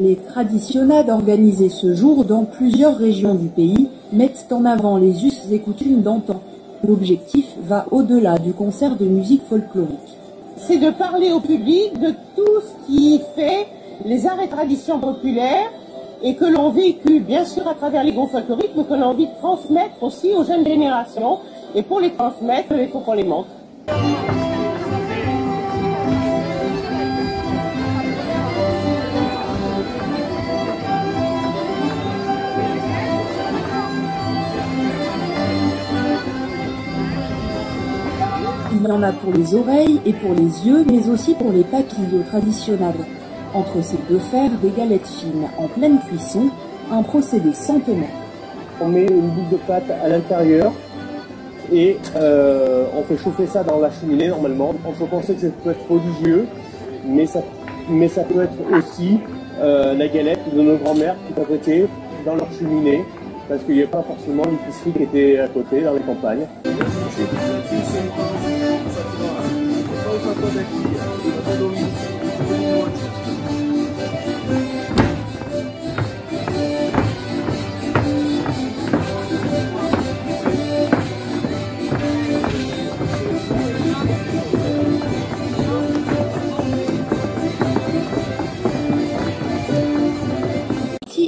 Les traditionnades organisées ce jour dans plusieurs régions du pays mettent en avant les us et coutumes d'antan. L'objectif va au-delà du concert de musique folklorique. C'est de parler au public de tout ce qui fait les arts et traditions populaires et que l'on véhicule bien sûr à travers les groupes folkloriques, mais que l'on a envie de transmettre aussi aux jeunes générations. Et pour les transmettre, il faut qu'on les montre. Il y en a pour les oreilles et pour les yeux, mais aussi pour les papilles aux traditionnades. Entre ces deux fers, des galettes fines en pleine cuisson, un procédé centenaire. On met une boule de pâte à l'intérieur et on fait chauffer ça dans la cheminée normalement. On peut penser que ça peut être religieux, mais ça peut être aussi la galette de nos grands-mères qui fabriquaient dans leur cheminée, parce qu'il n'y a pas forcément l'épicerie qui était à côté dans les campagnes.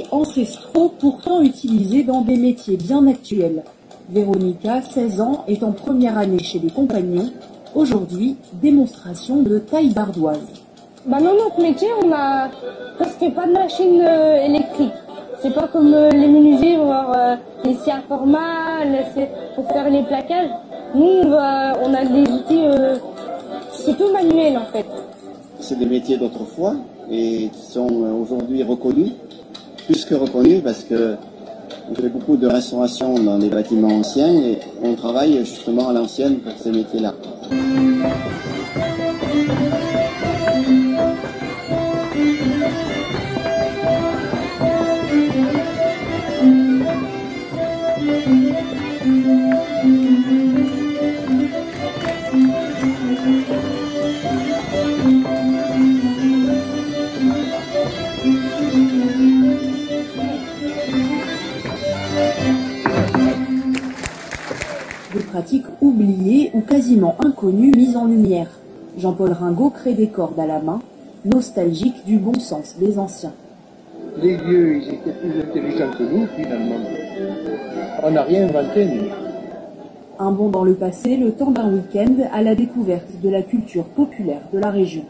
Ancestraux pourtant utilisés dans des métiers bien actuels. Véronica, 16 ans, est en première année chez les compagnons. Aujourd'hui, démonstration de taille d'ardoise. Dans notre métier, on a presque pas de machine électrique. C'est pas comme les menuisiers, les scies formales, pour faire les plaquages. Nous, on a des outils, c'est tout manuel en fait. C'est des métiers d'autrefois et qui sont aujourd'hui reconnus. Plus que reconnu parce que on fait beaucoup de restauration dans des bâtiments anciens et on travaille justement à l'ancienne pour ces métiers-là. Des pratiques oubliées ou quasiment inconnues mises en lumière. Jean-Paul Ringot crée des cordes à la main, nostalgique du bon sens des anciens. Les vieux, ils étaient plus intelligents que nous, finalement. On n'a rien inventé, nous. Un bond dans le passé, le temps d'un week-end à la découverte de la culture populaire de la région.